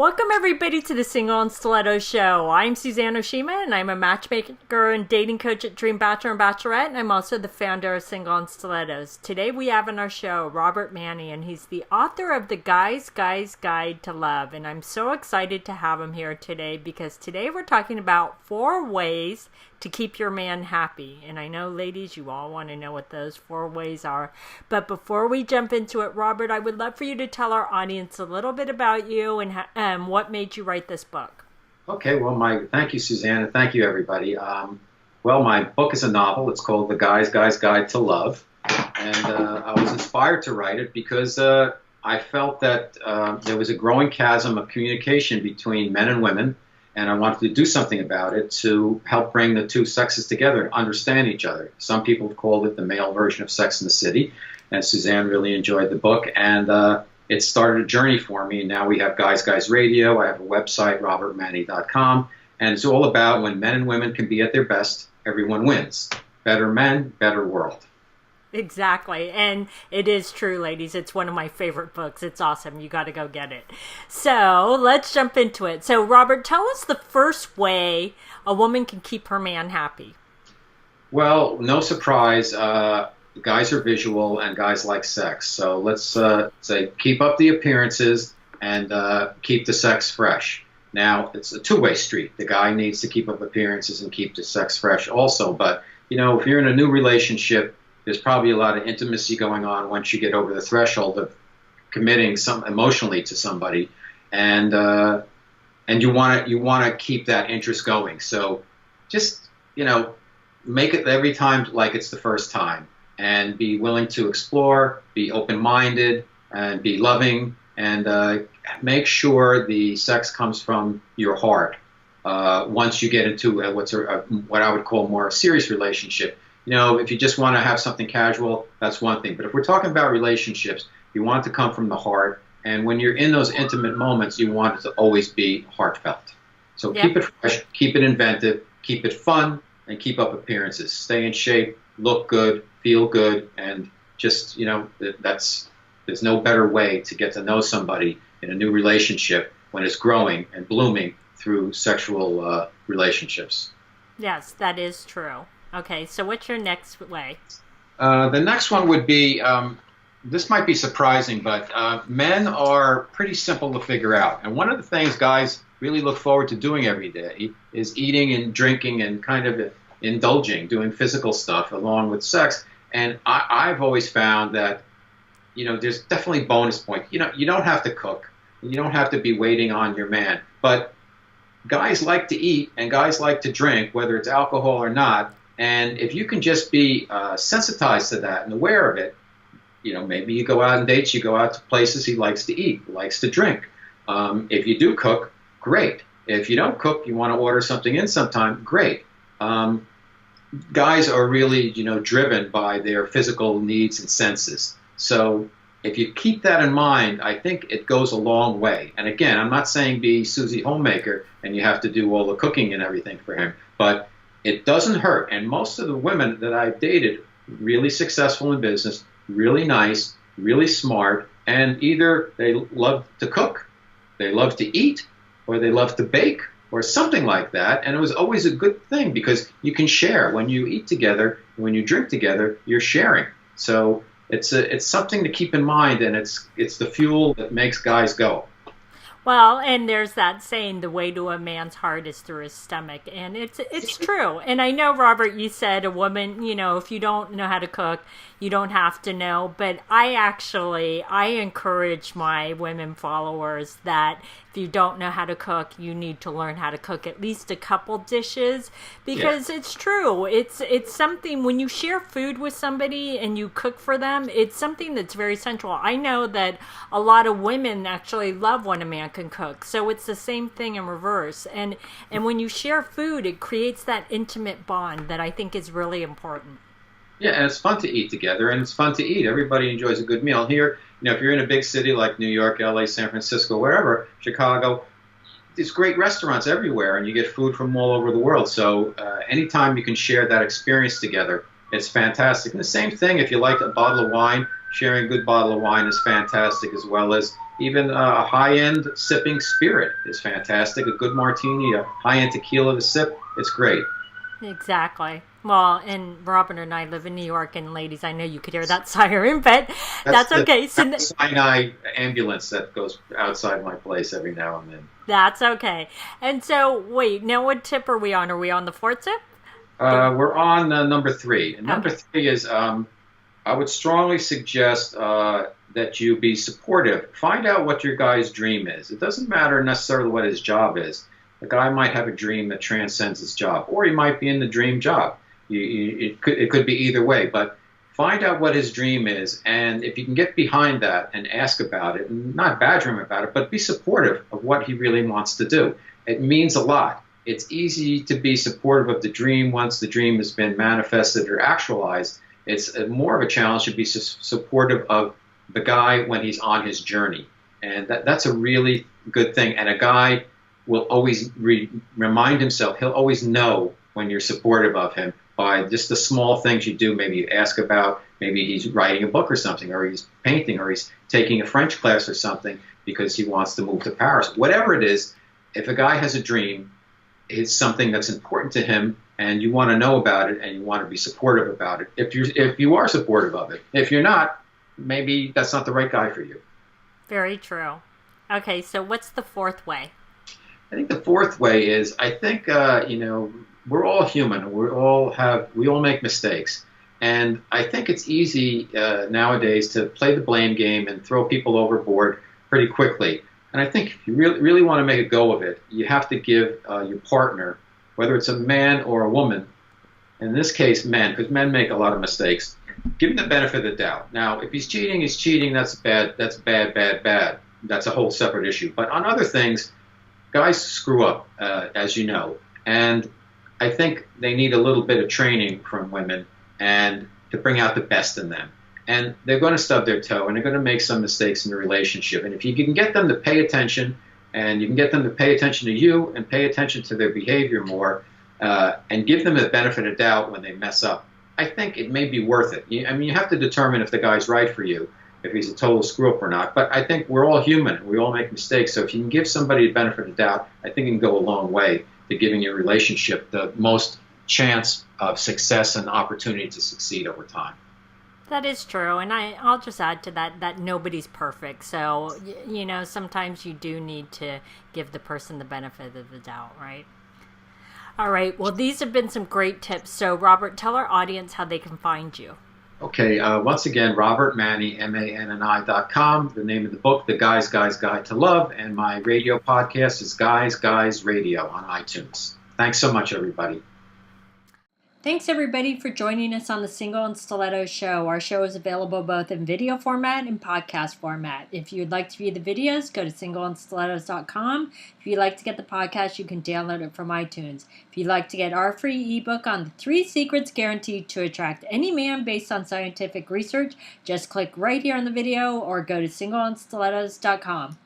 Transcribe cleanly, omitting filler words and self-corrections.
Welcome everybody to the Single and Stiletto Show. I'm Suzanne Oshima and I'm a matchmaker and dating coach at Dream Bachelor and Bachelorette, and I'm also the founder of Single and Stilettos. Today we have on our show Robert Manni, and he's the author of the Guy's Guide to Love, and I'm so excited to have him here today because today we're talking about 4 ways to keep your man happy. And I know, ladies, you all want to know what those 4 ways are. But before we jump into it, Robert, I would love for you to tell our audience a little bit about you and what made you write this book. Okay, well, thank you, Suzanne, and thank you, everybody. Well, my book is a novel. It's called The Guy's Guide to Love. And I was inspired to write it because I felt that there was a growing chasm of communication between men and women, and I wanted to do something about it to help bring the two sexes together and understand each other. Some people have called it the male version of Sex and the City, and Suzanne really enjoyed the book, and it started a journey for me. Now we have Guys Radio. I have a website, robertmanni.com, and it's all about when men and women can be at their best, everyone wins. Better men, better world. Exactly. And it is true, ladies. It's one of my favorite books. It's awesome. You got to go get it. So let's jump into it. So, Robert, tell us the first way a woman can keep her man happy. Well, no surprise. Guys are visual and guys like sex. So let's say keep up the appearances and keep the sex fresh. Now, it's a two-way street. The guy needs to keep up appearances and keep the sex fresh also. But, you know, if you're in a new relationship, there's probably a lot of intimacy going on once you get over the threshold of committing emotionally to somebody, and you want to keep that interest going. So just, you know, make it every time like it's the first time, and be willing to explore, be open-minded, and be loving, and make sure the sex comes from your heart. Once you get into what I would call more a serious relationship. You know, if you just want to have something casual, that's one thing. But if we're talking about relationships, you want it to come from the heart. And when you're in those intimate moments, you want it to always be heartfelt. So Keep it fresh, keep it inventive, keep it fun, and keep up appearances. Stay in shape, look good, feel good, and just, you know, there's no better way to get to know somebody in a new relationship when it's growing and blooming through sexual relationships. Yes, that is true. Okay, so what's your next way? The next one would be, this might be surprising, but men are pretty simple to figure out. And one of the things guys really look forward to doing every day is eating and drinking and kind of indulging, doing physical stuff along with sex. And I've always found that, you know, there's definitely bonus points. You know, you don't have to cook. You don't have to be waiting on your man. But guys like to eat and guys like to drink, whether it's alcohol or not. And if you can just be sensitized to that and aware of it, you know, maybe you go out on dates, you go out to places he likes to eat, likes to drink. If you do cook, great. If you don't cook, you want to order something in sometime, great. Guys are really, you know, driven by their physical needs and senses. So if you keep that in mind, I think it goes a long way. And again, I'm not saying be Susie Homemaker and you have to do all the cooking and everything for him, but it doesn't hurt. And most of the women that I've dated, really successful in business, really nice, really smart, and either they love to cook, they love to eat, or they love to bake, or something like that. And it was always a good thing because you can share. When you eat together, when you drink together, you're sharing. So it's something to keep in mind, and it's the fuel that makes guys go. Well, and there's that saying, the way to a man's heart is through his stomach. And it's true. And I know, Robert, you said a woman, you know, if you don't know how to cook, you don't have to know. But I encourage my women followers that if you don't know how to cook, you need to learn how to cook at least a couple dishes, because it's true. It's something, when you share food with somebody and you cook for them, it's something that's very central. I know that a lot of women actually love when a man can cook. So it's the same thing in reverse. And when you share food, it creates that intimate bond that I think is really important. Yeah, and it's fun to eat together, and it's fun to eat. Everybody enjoys a good meal. Here, you know, if you're in a big city like New York, LA, San Francisco, wherever, Chicago, there's great restaurants everywhere, and you get food from all over the world. So anytime you can share that experience together, it's fantastic. And the same thing, if you like a bottle of wine, sharing a good bottle of wine is fantastic, as well as even a high-end sipping spirit is fantastic. A good martini, a high-end tequila to sip, it's great. Exactly. Well, and Robin and I live in New York, and ladies, I know you could hear that siren, but That's that's the okay. Mount Sinai ambulance that goes outside my place every now and then. That's okay. And so, wait, now what tip are we on? Are we on the fourth tip? We're on number three. And number Okay. three is I would strongly suggest that you be supportive. Find out what your guy's dream is. It doesn't matter necessarily what his job is. A guy might have a dream that transcends his job, or he might be in the dream job. It could be either way, but find out what his dream is, and if you can get behind that and ask about it, and not badger him about it, but be supportive of what he really wants to do. It means a lot. It's easy to be supportive of the dream once the dream has been manifested or actualized. It's more of a challenge to be supportive of the guy when he's on his journey, and that's a really good thing. And a guy will always remind himself, he'll always know when you're supportive of him by just the small things you do. Maybe you ask about, maybe he's writing a book or something, or he's painting, or he's taking a French class or something because he wants to move to Paris. Whatever it is, if a guy has a dream, it's something that's important to him, and you want to know about it, and you want to be supportive about it. If you are supportive of it, if you're not, maybe that's not the right guy for you. Very true. Okay, so what's the fourth way? I think the fourth way is, I think we're all human. We all make mistakes, and I think it's easy nowadays to play the blame game and throw people overboard pretty quickly. And I think if you really want to make a go of it, you have to give your partner, whether it's a man or a woman, in this case men, because men make a lot of mistakes, give him the benefit of the doubt. Now, if he's cheating, he's cheating. That's bad. That's bad, bad, bad. That's a whole separate issue. But on other things, guys screw up, as you know, and I think they need a little bit of training from women and to bring out the best in them. And they're going to stub their toe, and they're going to make some mistakes in the relationship. And if you can get them to pay attention, and you can get them to pay attention to you and pay attention to their behavior more, and give them the benefit of doubt when they mess up, I think it may be worth it. I mean, you have to determine if the guy's right for you, if he's a total screw-up or not. But I think we're all human. We all make mistakes. So if you can give somebody the benefit of doubt, I think it can go a long way to giving your relationship the most chance of success and opportunity to succeed over time. That is true, and I'll just add to that nobody's perfect. So, sometimes you do need to give the person the benefit of the doubt, right? All right, well, these have been some great tips. So, Robert, tell our audience how they can find you. Okay, once again, Robert Manni, MANNI.com, the name of the book, The Guy's Guide to Love, and my radio podcast is Guys Radio on iTunes. Thanks so much, everybody. Thanks, everybody, for joining us on the Single and Stiletto Show. Our show is available both in video format and podcast format. If you'd like to view the videos, go to singleandstilettos.com. If you'd like to get the podcast, you can download it from iTunes. If you'd like to get our free ebook on the 3 secrets guaranteed to attract any man based on scientific research, just click right here on the video or go to singleandstilettos.com.